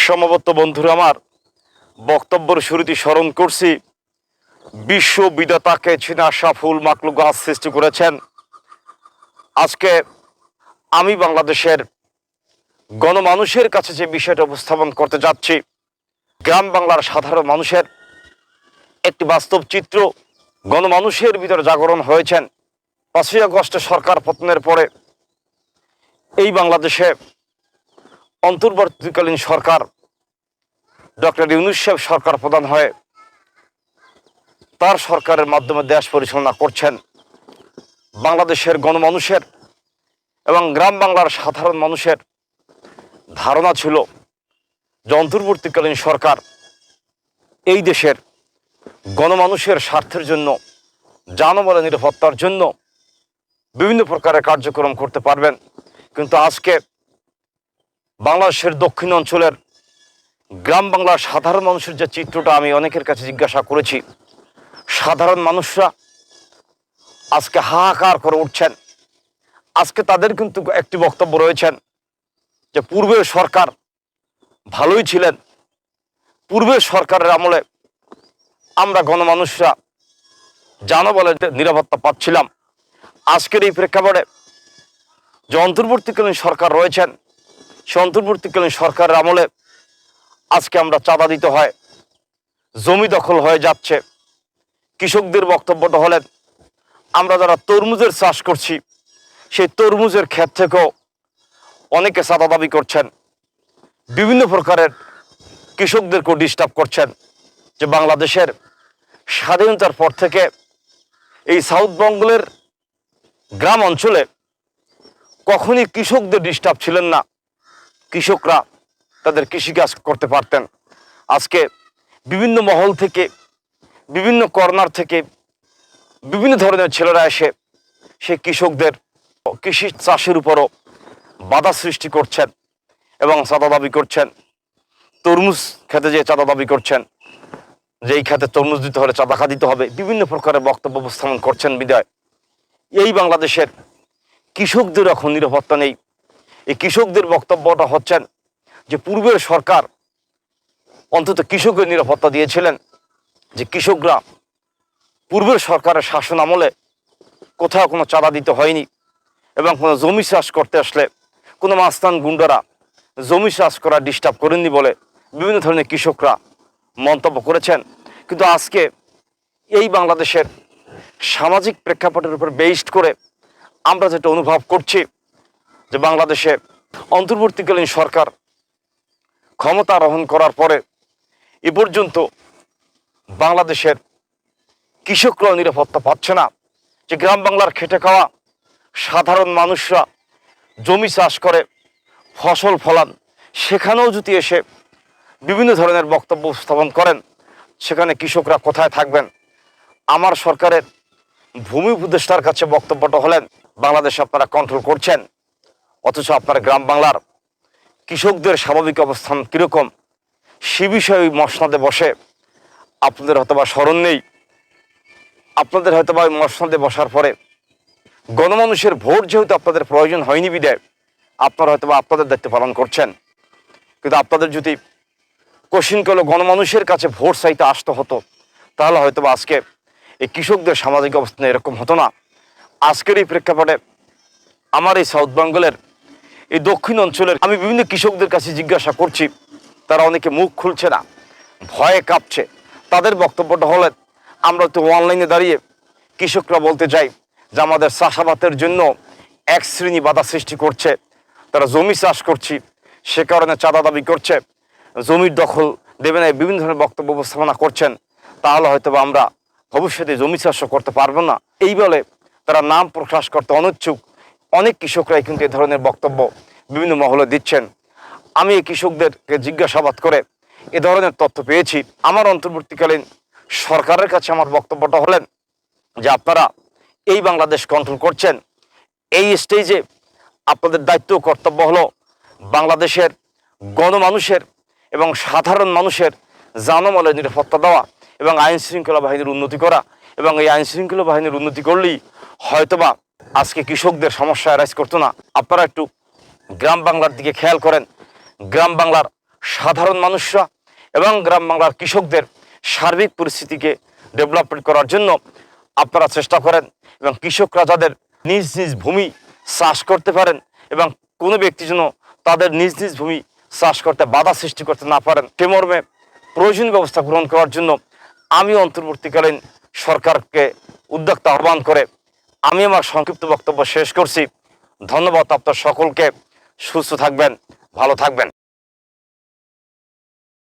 সমবেত বন্ধুরা, আমার বক্তব্যের শুরুতে স্মরণ করছি বিশ্ববিধাতাকে চীনা সাফুল মাকলুক গাছ সৃষ্টি করেছেন। আজকে আমি বাংলাদেশের গণমানুষের কাছে যে বিষয়টা উপস্থাপন করতে যাচ্ছি, গ্রাম বাংলার সাধারণ মানুষের একটি বাস্তব চিত্র। গণমানুষের ভিতরে জাগরণ হয়েছেন ৫ই আগস্টে সরকার পতনের পরে এই বাংলাদেশে অন্তর্বর্তীকালীন সরকার ডক্টর ইউনূস সাহেব সরকার প্রধান হয়ে তার সরকারের মাধ্যমে দেশ পরিচালনা করছেন। বাংলাদেশের গণমানুষের এবং গ্রাম বাংলার সাধারণ মানুষের ধারণা ছিল যে অন্তর্বর্তীকালীন সরকার এই দেশের গণমানুষের স্বার্থের জন্য, জনবলের নিরাপত্তার জন্য বিভিন্ন প্রকারের কার্যক্রম করতে পারবেন। কিন্তু আজকে বাংলাদেশের দক্ষিণ অঞ্চলের গ্রাম বাংলার সাধারণ মানুষের যে চিত্রটা আমি অনেকের কাছে জিজ্ঞাসা করেছি, সাধারণ মানুষরা আজকে হাহাকার করে উঠছেন। আজকে তাদের কিন্তু একটি বক্তব্য রয়েছেন যে পূর্বের সরকার ভালোই ছিলেন, পূর্বের সরকারের আমলে আমরা গণমানুষরা জনবলের নিরাপত্তা পাচ্ছিলাম। আজকের এই প্রেক্ষাপটে যে অন্তর্বর্তীকালীন সরকার রয়েছেন, সে অন্তর্বর্তীকালীন সরকারের আমলে আজকে আমরা চাঁদা দিতে হয়, জমি দখল হয়ে যাচ্ছে। কৃষকদের বক্তব্যটা হলেন, আমরা যারা তরমুজের চাষ করছি সেই তরমুজের ক্ষেত থেকেও অনেকে চাঁদা দাবি করছেন, বিভিন্ন প্রকারের কৃষকদেরকেও ডিস্টার্ব করছেন। যে বাংলাদেশের স্বাধীনতার পর থেকে এই সাউথ বেঙ্গলের গ্রাম অঞ্চলে কখনই কৃষকদের ডিস্টার্ব ছিলেন না, কৃষকরা তাদের কৃষিকাজ করতে পারতেন। আজকে বিভিন্ন মহল থেকে, বিভিন্ন কর্নার থেকে বিভিন্ন ধরনের ছেলেরা এসে সেই কৃষকদের কৃষি চাষের উপরও বাধা সৃষ্টি করছেন এবং চাঁদা দাবি করছেন। তরমুজ খেতে যে চাঁদা দাবি করছেন, যে এই খেতে তরমুজ দিতে হলে চাঁদা দিতে হবে, বিভিন্ন প্রকারের বক্তব্য উপস্থাপন করছেন। বিদায় এই বাংলাদেশের কৃষকদের এখন নিরাপত্তা নেই। এই কৃষকদের বক্তব্যটা হচ্ছেন যে পূর্বের সরকার অন্তত কৃষকের নিরাপত্তা দিয়েছিলেন, যে কৃষকরা পূর্বের সরকারের শাসন আমলে কোথাও কোনো চাঁদা দিতে হয়নি এবং কোনো জমি চাষ করতে আসলে কোনো মাস্তান গুন্ডারা জমি চাষ করা ডিস্টার্ব করেননি বলে বিভিন্ন ধরনের কৃষকরা মন্তব্য করেছেন। কিন্তু আজকে এই বাংলাদেশের সামাজিক প্রেক্ষাপটের উপর বেসড করে আমরা যেটা অনুভব করছি, যে বাংলাদেশে অন্তর্বর্তীকালীন সরকার ক্ষমতা আরোহণ করার পরে এ পর্যন্ত বাংলাদেশের কৃষকরাও নিরাপত্তা পাচ্ছে না। যে গ্রাম বাংলার খেটে খাওয়া সাধারণ মানুষরা জমি চাষ করে ফসল ফলান, সেখানেও যদি এসে বিভিন্ন ধরনের বক্তব্য উপস্থাপন করেন, সেখানে কৃষকরা কোথায় থাকবেন? আমার সরকারের ভূমি উপদেষ্টার কাছে বক্তব্যটা হলেন, বাংলাদেশে আপনারা কন্ট্রোল করছেন, অথচ আপনার গ্রাম বাংলার কৃষকদের স্বাভাবিক অবস্থান কীরকম সে বিষয়ে মসনদে বসে আপনাদের হয়তোবা স্মরণ নেই। আপনাদের হয়তোবা ওই মসনদে বসার পরে গণমানুষের ভোট যেহেতু আপনাদের প্রয়োজন হয়নি বিদায় আপনারা হয়তোবা আপনাদের দায়িত্ব পালন করছেন। কিন্তু আপনাদের যদি কঠিনকালে গণমানুষের কাছে ভোট চাইতে আসতে হতো, তাহলে হয়তোবা আজকে এই কৃষকদের সামাজিক অবস্থানে এরকম হতো না। আজকের এই প্রেক্ষাপটে আমার এই সাউথ বেঙ্গলের এই দক্ষিণ অঞ্চলের আমি বিভিন্ন কৃষকদের কাছে জিজ্ঞাসা করছি, তারা অনেকে মুখ খুলছে না, ভয়ে কাঁপছে। তাদের বক্তব্যটা হলেন, আমরা তো অনলাইনে দাঁড়িয়ে কৃষকরা বলতে চাই যে আমাদের চাষাবাদের জন্য এক শ্রেণী বাধা সৃষ্টি করছে, তারা জমি চাষ করছি সে কারণে চাঁদা দাবি করছে, জমির দখল দেবে না, বিভিন্ন ধরনের বক্তব্য উপস্থাপনা করছেন। তাহলে হয়তো আমরা ভবিষ্যতে জমি চাষও করতে পারবো না, এই বলে তারা নাম প্রকাশ করতে অনিচ্ছুক অনেক কৃষকরাই কিন্তু এ ধরনের বক্তব্য বিভিন্ন মহলে দিচ্ছেন। আমি এই কৃষকদেরকে জিজ্ঞাসাবাদ করে এ ধরনের তথ্য পেয়েছি। আমার অন্তর্বর্তীকালীন সরকারের কাছে আমার বক্তব্যটা হলেন যে আপনারা এই বাংলাদেশ কন্ট্রোল করছেন, এই স্টেজে আপনাদের দায়িত্ব কর্তব্য হলো বাংলাদেশের গণমানুষের এবং সাধারণ মানুষের জানমালের নিরাপত্তা দেওয়া এবং আইন শৃঙ্খলা বাহিনীর উন্নতি করা। এবং এই আইন শৃঙ্খলা বাহিনীর উন্নতি করলেই হয়তোবা আজকে কৃষকদের সমস্যা রাইজ করতো না। আপনারা একটু গ্রাম বাংলার দিকে খেয়াল করেন, গ্রাম বাংলার সাধারণ মানুষরা এবং গ্রাম বাংলার কৃষকদের সার্বিক পরিস্থিতিকে ডেভেলপমেন্ট করার জন্য আপনারা চেষ্টা করেন এবং কৃষকরা যাদের নিজ নিজ ভূমি চাষ করতে পারেন এবং কোনো ব্যক্তি যেন তাদের নিজ নিজ ভূমি চাষ করতে বাধা সৃষ্টি করতে না পারেন সে মর্মে প্রয়োজনীয় ব্যবস্থা গ্রহণ করার জন্য আমি অন্তর্বর্তীকালীন সরকারকে উদ্যোক্তা আহ্বান করে আমি আমার সংক্ষিপ্ত বক্তব্য শেষ করছি। ধন্যবাদ আপনার সকলকে। সুস্থ থাকবেন, ভালো থাকবেন।